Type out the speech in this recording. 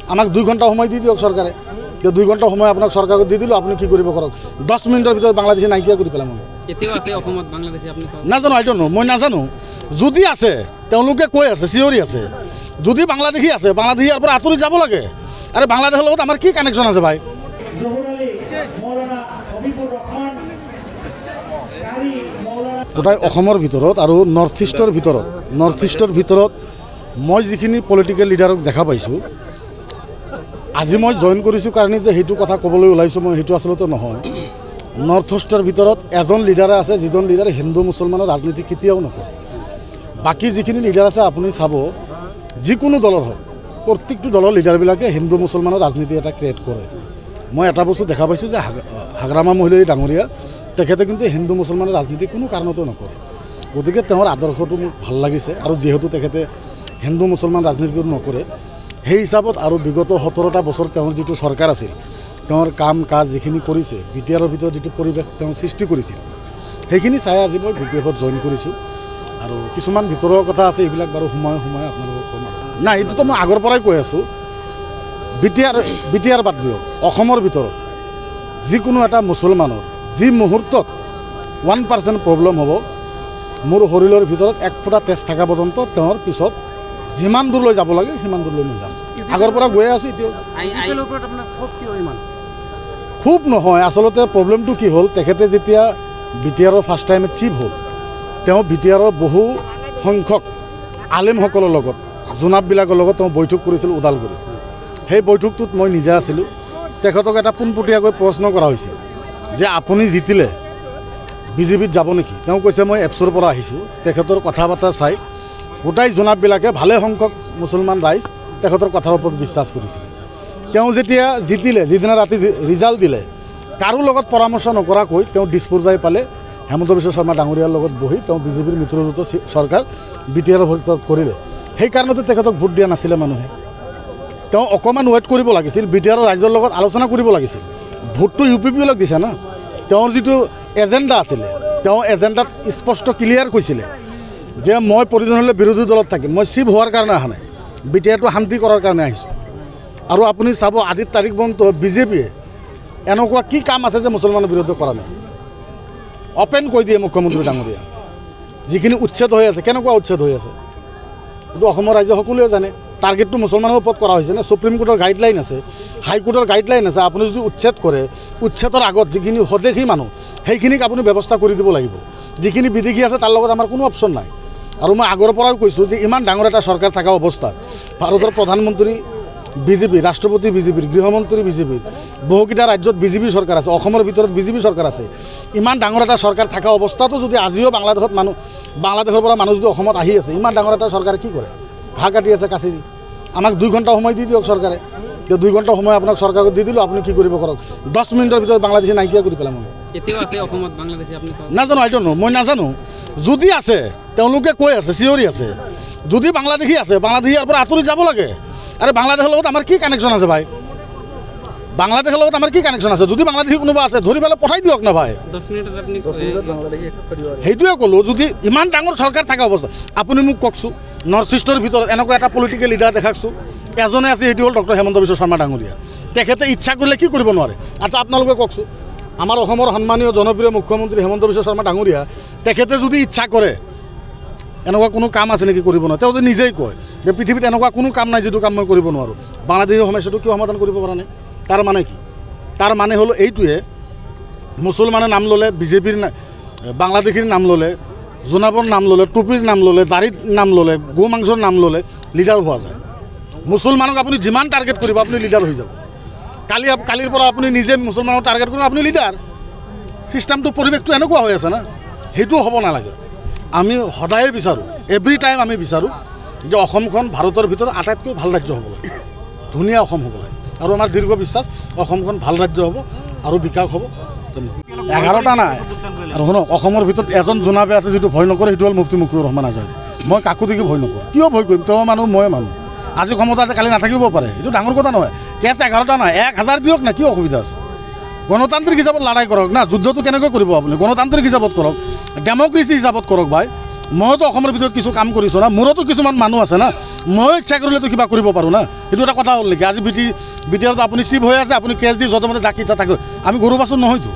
আমাক 2 ঘণ্টা সময় দি দিয়ক সরকারে। 2 ঘণ্টা সময় আপনার সরকারকে দি দিল, আপনি কি করব করক। 10 মিনিটের ভিতরে বাংলাদেশে নাইকিয়া করে পেলাম। এতেও আছে অসমত বাংলাদেশে আপনি নাজানো, আই ডোন্ট নো, মই নাজানো। যদি আছে তেওঁলোকে কৈ আছে, চিঞৰি আছে, যদি বাংলাদেশী আছে বাংলাদেশী ইয়াৰ পৰা আঁতৰি যাব লাগে। আৰে বাংলাদেশেৰ লগত আমাৰ কি কানেকশন আছে ভাই? গোটাই অসমৰ ভিতৰত আৰু নৰ্থ ইষ্টৰ ভিতৰত মই যিখিনি পলিটিকেল লিডাৰক দেখা পাইছোঁ, আজি মই জইন কৰিছোঁ কাৰণে যে সেইটো কথা ক'বলৈ ওলাইছোঁ মই, সেইটো আচলতে নহয়। নৰ্থ ইষ্টৰ ভিতৰত এজন লিডাৰ আছে, যিজন লিডাৰে হিন্দু মুছলমানৰ ৰাজনীতি কেতিয়াও নকৰে। বাকী যিখিনি লিডাৰ আছে আপুনি চাব, যিকোনো দলৰ হওক প্ৰত্যেকটো দলৰ লিডাৰবিলাকে হিন্দু মুছলমানৰ ৰাজনীতি এটা ক্ৰিয়েট কৰে। মই এটা বস্তু দেখা পাইছোঁ যে হাগ্ৰামা মহিলাই ডাঙৰীয়া তেখেতে কিন্তু হিন্দু মুছলমানৰ ৰাজনীতি কোনো কাৰণতো নকৰে। গতিকে তেওঁৰ আদৰ্শটো মোক ভাল লাগিছে, আৰু যিহেতু তেখেতে হিন্দু মুছলমান ৰাজনীতিটো নকৰে, সেই হিচাপত আৰু বিগত 17টা বছৰ তেওঁৰ যিটো চৰকাৰ আছিল, তেওঁৰ কাম কাজ যিখিনি কৰিছে, বিটিআৰৰ ভিতৰত যিটো পৰিৱেশ তেওঁ সৃষ্টি কৰিছিল, সেইখিনি চাই আজি মই বিপিএফত জইন কৰিছোঁ। আৰু কিছুমান ভিতৰৰ কথা আছে, এইবিলাক বাৰু সময়ে আপোনালোকক ক'ম। নাই, এইটোতো মই আগৰ পৰাই কৈ আছোঁ, বিটিআৰ বাদ দিয়ক, অসমৰ ভিতৰত যিকোনো এটা মুছলমানৰ যি মুহূৰ্তত 1% প্ৰব্লেম হ'ব, মোৰ শৰীৰৰ ভিতৰত 1 ফুটা তেজ থকা পৰ্যন্ত তেওঁৰ পিছত যিমান দূৰলৈ যাব লাগে সিমান দূৰলৈ মই যাম। আগৰ পৰা গৈয়ে আছোঁ। এতিয়া খুব নহয়, আচলতে প্ৰব্লেমটো কি হ'ল, তেখেতে যেতিয়া বিটিআৰৰ ফাৰ্ষ্ট টাইম চিফ হ'ল, তেওঁ বিটিআৰৰ বহু সংখ্যক আলেমসকলৰ লগত, জোনাববিলাকৰ লগত তেওঁ বৈঠক কৰিছিল ওদালগুৰিত। সেই বৈঠকটোত মই নিজে আছিলোঁ। তেখেতক এটা পোনপটীয়াকৈ প্ৰশ্ন কৰা হৈছিল যে আপুনি জিতিলে বিজেপিত যাব নেকি? তেওঁ কৈছে মই এপছৰ পৰা আহিছোঁ। তেখেতৰ কথা বাৰ্তা চাই গোটাই জোনাববিলাকে ভালে সংখ্যক মুছলমান ৰাইজ তেখেতৰ কথাৰ ওপৰত বিশ্বাস কৰিছিল। তেওঁ যেতিয়া জিতিলে, যিদিনা ৰাতি ৰিজাল্ট দিলে, কাৰো লগত পৰামৰ্শ নকৰাকৈ তেওঁ দিছপুৰ যাই পালে, হেমন্ত বিশ্ব শৰ্মা ডাঙৰীয়াৰ লগত বহি তেওঁ বিজেপিৰ মিত্ৰজোঁটৰ চৰকাৰ বিটিআৰৰ ভিতৰত কৰিলে। সেইকাৰণতে তেখেতক ভোট দিয়া নাছিলে মানুহে। তেওঁ অকণমান ৱেইট কৰিব লাগিছিল, বিটিআৰৰ ৰাইজৰ লগত আলোচনা কৰিব লাগিছিল। ভোটটো UPPলৈ দিছে না। তেওঁৰ যিটো এজেণ্ডা আছিলে, তেওঁ এজেণ্ডাত স্পষ্ট ক্লিয়াৰ কৈছিলে যে মই প্ৰয়োজন হ'লে বিৰোধী দলত থাকিম, মই চিফ হোৱাৰ কাৰণে অহা নাই, বিটিআৰটো শান্তি কৰাৰ কাৰণে আহিছোঁ। আৰু আপুনি চাব আজিৰ তাৰিখ পৰ্যন্ত বিজেপিয়ে এনেকুৱা কি কাম আছে যে মুছলমানৰ বিৰুদ্ধে কৰা নাই? অপেন কৈ দিয়ে মুখ্যমন্ত্ৰী ডাঙৰীয়া। যিখিনি উচ্ছেদ হৈ আছে, কেনেকুৱা উচ্ছেদ হৈ আছে এইটো অসমৰ ৰাইজে সকলোৱে জানে। টাৰ্গেটটো মুছলমানৰ ওপৰত কৰা হৈছে নে? সুপ্ৰিম কোৰ্টৰ গাইডলাইন আছে, হাইকোৰ্টৰ গাইডলাইন আছে। আপুনি যদি উচ্ছেদ কৰে, উচ্ছেদৰ আগত যিখিনি স্বদেশী মানুহ সেইখিনিক আপুনি ব্যৱস্থা কৰি দিব লাগিব। যিখিনি বিদেশী আছে তাৰ লগত আমাৰ কোনো অপশ্যন নাই। আৰু মই আগৰ পৰাও কৈছোঁ যে ইমান ডাঙৰ এটা চৰকাৰ থকা অৱস্থাত, ভাৰতৰ প্ৰধানমন্ত্ৰী বিজেপি, ৰাষ্ট্ৰপতি বিজেপিৰ, গৃহমন্ত্ৰী বিজেপিৰ, বহুকেইটা ৰাজ্যত বিজেপি চৰকাৰ আছে, অসমৰ ভিতৰত বিজেপি চৰকাৰ আছে। ইমান ডাঙৰ এটা চৰকাৰ থকা অৱস্থাতো যদি আজিও বাংলাদেশৰ পৰা মানুহ যদি অসমত আহি আছে, ইমান ডাঙৰ এটা চৰকাৰে কি কৰে? ঘাঁহ কাটি আছে কাচি দি। আমাক 2 ঘণ্টা সময় দি দিয়ক চৰকাৰে। 2 ঘণ্টা সময় আপোনাক চৰকাৰক দি দিলোঁ, আপুনি কি কৰিব কৰক। 10 মিনিটেৰ ভিতৰত বাংলাদেশে নাইকিয়া কৰি পেলাম। এতেও আছে অসমত বাংলাদেশে আপনি নাজানো, আই ডোন্ট নো, মই নাজানো। যদি আছে তেওঁলোকে কৈ আছে, চিঞৰি আছে, যদি বাংলাদেশী আছে বাংলাদেশী ইয়াৰ পৰা আঁতৰি যাব লাগে। আরে বাংলাদেশের লগত আমার কি কানেকশন আছে ভাই? বাংলাদেশের লগত আমার কি কানেকশন আছে? যদি বাংলাদেশী কোনোবা আছে ধৰি পেলাই পঠাই দিয়ক না ভাই। 10 মিনিটত আপনি সেইটোৱে ক'লোঁ, যদি ইমান ডাঙৰ চৰকাৰ থকা অৱস্থা, আপুনি মোক কওকচোন নৰ্থ ইষ্টৰ ভিতৰত এনেকুৱা এটা পলিটিকেল লিডাৰ দেখাকচোন। এজনে আছে, সেইটো হ'ল ডক্টৰ হেমন্ত বিশ্ব শৰ্মা ডাঙৰীয়া। তেখেতে ইচ্ছা কৰিলে কি কৰিব নোৱাৰে? আচ্ছা আপোনালোকে কওকচোন, আমাৰ অসমৰ সন্মানীয় জনপ্ৰিয় মুখ্যমন্ত্ৰী হেমন্ত বিশ্ব শৰ্মা ডাঙৰীয়া, তেখেতে যদি ইচ্ছা কৰে, এনেকুৱা কোনো কাম আছে নেকি কৰিব নোৱাৰে? তেওঁ যদি নিজেই কয় যে পৃথিৱীত এনেকুৱা কোনো কাম নাই যিটো কাম মই কৰিব নোৱাৰোঁ, বাংলাদেশৰ সমস্যাটো কিয় সমাধান কৰিব পৰা নাই? তাৰ মানে কি? তাৰ মানে হ'ল এইটোৱে, মুছলমানে নাম ল'লে, বিজেপিৰ বাংলাদেশীৰ নাম ল'লে, জোনাবৰ নাম ল'লে, টুপিৰ নাম ল'লে, দাড়িৰ নাম ল'লে, গো মাংসৰ নাম ল'লে লিডাৰ হোৱা যায়। মুছলমানক আপুনি যিমান টাৰ্গেট কৰিব আপুনি লিডাৰ হৈ যাব। কালিৰ পৰা আপুনি নিজে মুছলমানক টাৰ্গেট কৰিব, আপুনি লিডাৰ। ছিষ্টেমটো পৰিৱেশটো এনেকুৱা হৈ আছে না, সেইটোও হ'ব নালাগে। আমি সদায়ে বিচাৰোঁ, এভৰি টাইম আমি বিচাৰোঁ যে অসমখন ভাৰতৰ ভিতৰত আটাইতকৈ ভাল ৰাজ্য হ'ব লাগে, ধুনীয়া অসম হ'ব লাগে। আৰু আমাৰ দীৰ্ঘ বিশ্বাস অসমখন ভাল ৰাজ্য হ'ব আৰু বিকাশ হ'ব। 11টা নাই। আৰু শুনক, অসমৰ ভিতৰত এজন জোনাবে আছে যিটো ভয় নকৰে, সেইটো হ'ল মুফতি মুকিবুৰ ৰহমান আজাদে। মই কাকো দেখি ভয় নকৰোঁ। কিয় ভয় কৰিম? তেওঁ মানুহ, ময়ে মানুহ। আজি ক্ষমতা আছে, কালি নাথাকিব পাৰে, এইটো ডাঙৰ কথা নহয়। কেছ 11টা নাই, 1000 দিয়ক না, কি অসুবিধা আছে? গণতান্ত্ৰিক হিচাপত লৰাই কৰক না। যুদ্ধটো কেনেকৈ কৰিব আপুনি? গণতান্ত্ৰিক হিচাপত কৰক, ডেমক্ৰেসি হিচাপত কৰক ভাই। মইতো অসমৰ ভিতৰত কিছু কাম কৰিছোঁ না, মোৰতো কিছুমান মানুহ আছে না, মই ইচ্ছা কৰিলেতো কিবা কৰিব পাৰোঁ না। সেইটো এটা কথা হ'ল নেকি? আজি বি টি আৰত আপুনি চিফ হৈ আছে, আপুনি কেছ দি য'তে মতে জাকি থাকে, আমি গৰু বাছৰ নহয়তো।